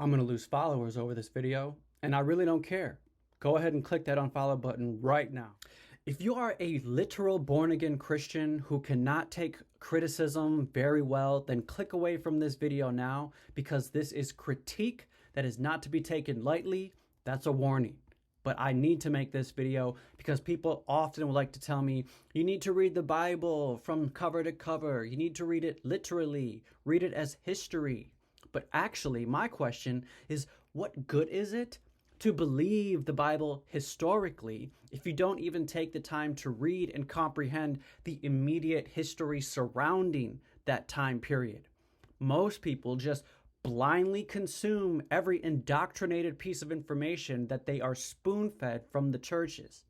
I'm going to lose followers over this video, and I really don't care. Go ahead and click that unfollow button right now. If you are a literal born-again Christian who cannot take criticism very well, then click away from this video now, because this is critique that is not to be taken lightly. That's a warning. But I need to make this video because people often would like to tell me, you need to read the Bible from cover to cover. You need to read it literally. Read it as history. But actually, my question is, what good is it to believe the Bible historically if you don't even take the time to read and comprehend the immediate history surrounding that time period? Most people just blindly consume every indoctrinated piece of information that they are spoon-fed from the churches.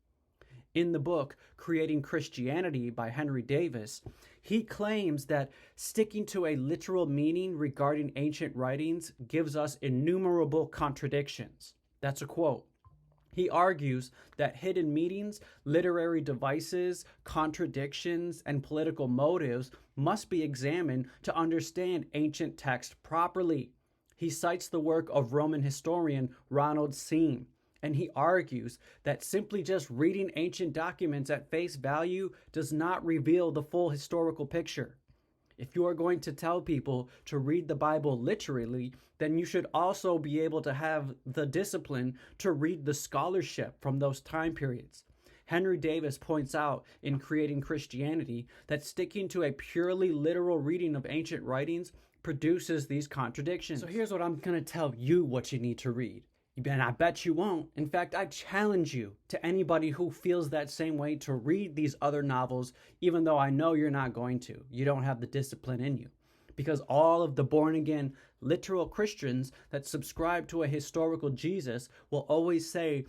In the book Creating Christianity by Henry Davis, he claims that sticking to a literal meaning regarding ancient writings gives us innumerable contradictions. That's a quote. He argues that hidden meanings, literary devices, contradictions, and political motives must be examined to understand ancient text properly. He cites the work of Roman historian Ronald Seam, and he argues that simply just reading ancient documents at face value does not reveal the full historical picture. If you are going to tell people to read the Bible literally, then you should also be able to have the discipline to read the scholarship from those time periods. Henry Davis points out in Creating Christianity that sticking to a purely literal reading of ancient writings produces these contradictions. So here's what I'm going to tell you what you need to read. And I bet you won't. In fact, I challenge you to anybody who feels that same way to read these other novels, even though I know you're not going to. You don't have the discipline in you. Because all of the born-again, literal Christians that subscribe to a historical Jesus will always say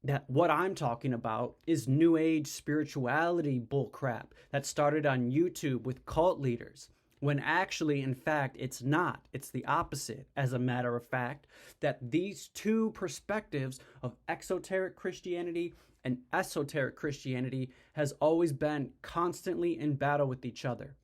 that what I'm talking about is New Age spirituality bullcrap that started on YouTube with cult leaders. When actually, in fact, it's not. It's the opposite, as a matter of fact, that these two perspectives of exoteric Christianity and esoteric Christianity has always been constantly in battle with each other.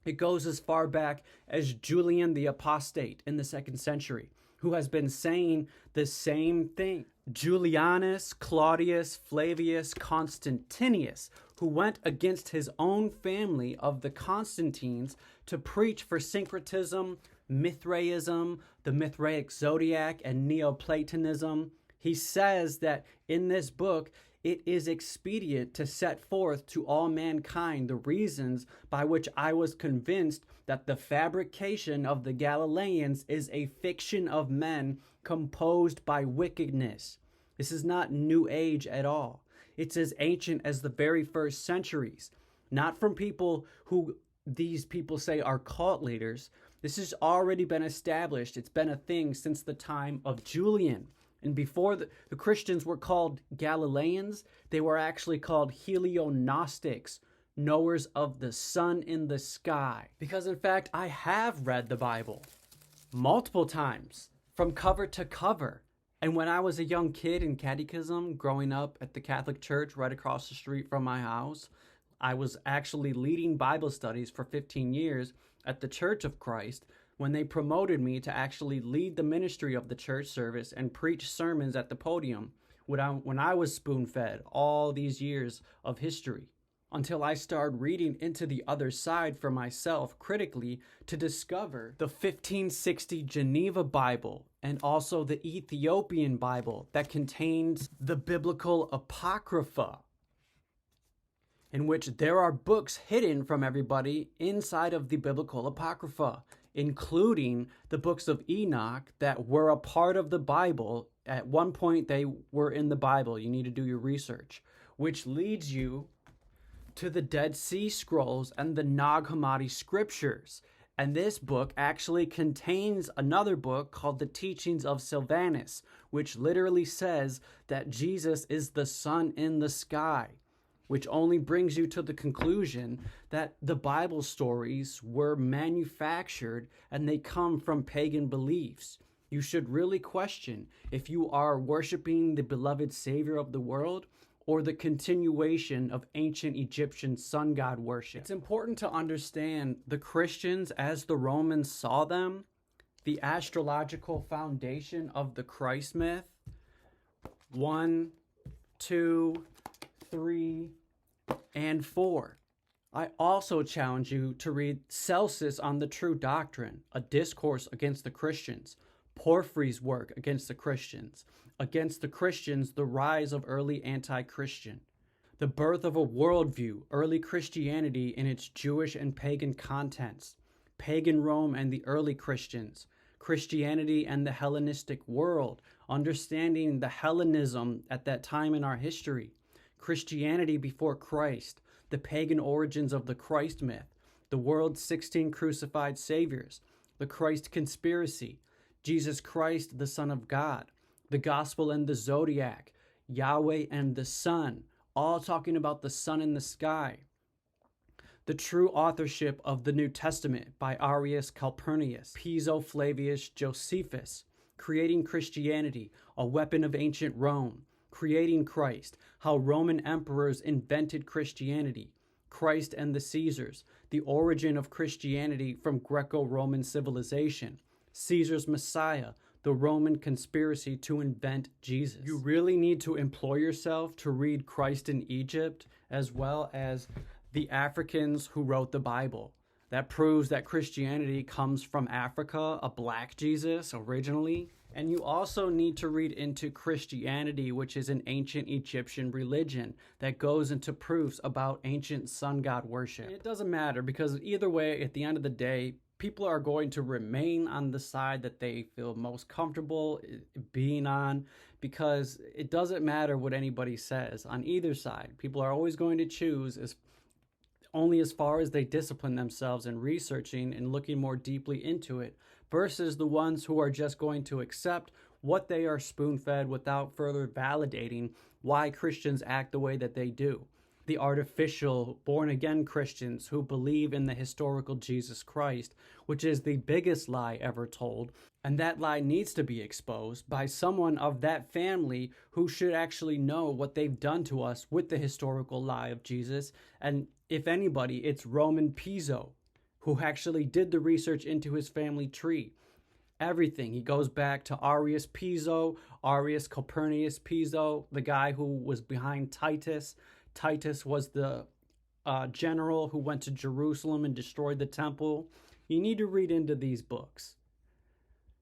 It goes as far back as Julian the apostate in the 2nd century, who has been saying the same thing. Julianus, Claudius, Flavius, Constantinius, who went against his own family of the Constantines to preach for syncretism, Mithraism, the Mithraic Zodiac, and Neoplatonism. He says that in this book, it is expedient to set forth to all mankind the reasons by which I was convinced that the fabrication of the Galileans is a fiction of men composed by wickedness. This is not New Age at all. It's as ancient as the very first centuries. Not from people who these people say are cult leaders. This has already been established. It's been a thing since the time of Julian. And before the Christians were called Galileans, they were actually called Helionostics, knowers of the sun in the sky. Because in fact, I have read the Bible multiple times, from cover to cover. And when I was a young kid in catechism, growing up at the Catholic Church right across the street from my house, I was actually leading Bible studies for 15 years at the Church of Christ, when they promoted me to actually lead the ministry of the church service and preach sermons at the podium when I was spoon-fed all these years of history, until I started reading into the other side for myself critically to discover the 1560 Geneva Bible and also the Ethiopian Bible that contains the biblical apocrypha, in which there are books hidden from everybody inside of the biblical apocrypha, including the books of Enoch that were a part of the Bible. At one point, they were in the Bible. You need to do your research, which leads you to the Dead Sea Scrolls and the Nag Hammadi scriptures. And this book actually contains another book called The Teachings of Sylvanus, which literally says that Jesus is the sun in the sky, which only brings you to the conclusion that the Bible stories were manufactured and they come from pagan beliefs. You should really question if you are worshiping the beloved Savior of the world or the continuation of ancient Egyptian sun god worship. It's important to understand the Christians as the Romans saw them The Astrological Foundation of the Christ Myth. 1, 2, 3, and 4. I also challenge you to read Celsus on the True Doctrine, a discourse against the Christians, Porphyry's work against the Christians, the rise of early anti-Christian, the birth of a worldview, early Christianity in its Jewish and pagan contents, pagan Rome and the early Christians, Christianity and the Hellenistic world, understanding the Hellenism at that time in our history, Christianity before Christ, the pagan origins of the Christ myth, the world's 16 crucified saviors, the Christ conspiracy, Jesus Christ, the Son of God, the Gospel and the Zodiac, Yahweh and the Sun, all talking about the sun in the sky. The true authorship of the New Testament by Arius Calpurnius, Piso Flavius Josephus, creating Christianity, a weapon of ancient Rome, creating Christ, how Roman emperors invented Christianity, Christ and the Caesars, the origin of Christianity from Greco-Roman civilization, Caesar's Messiah, the Roman conspiracy to invent Jesus. You really need to employ yourself to read Christ in Egypt, as well as the Africans who wrote the Bible. That proves that Christianity comes from Africa, a black Jesus originally. And you also need to read into Christianity, which is an ancient Egyptian religion that goes into proofs about ancient sun god worship. It doesn't matter, because either way, at the end of the day, people are going to remain on the side that they feel most comfortable being on, because it doesn't matter what anybody says on either side. People are always going to choose only as far as they discipline themselves in researching and looking more deeply into it, versus the ones who are just going to accept what they are spoon-fed without further validating why Christians act the way that they do. The artificial, born-again Christians who believe in the historical Jesus Christ, which is the biggest lie ever told, and that lie needs to be exposed by someone of that family who should actually know what they've done to us with the historical lie of Jesus. And if anybody, it's Roman Piso, who actually did the research into his family tree. Everything. He goes back to Arius Piso, Arius Calpurnius Piso, the guy who was behind Titus. Titus was the general who went to Jerusalem and destroyed the temple. You need to read into these books.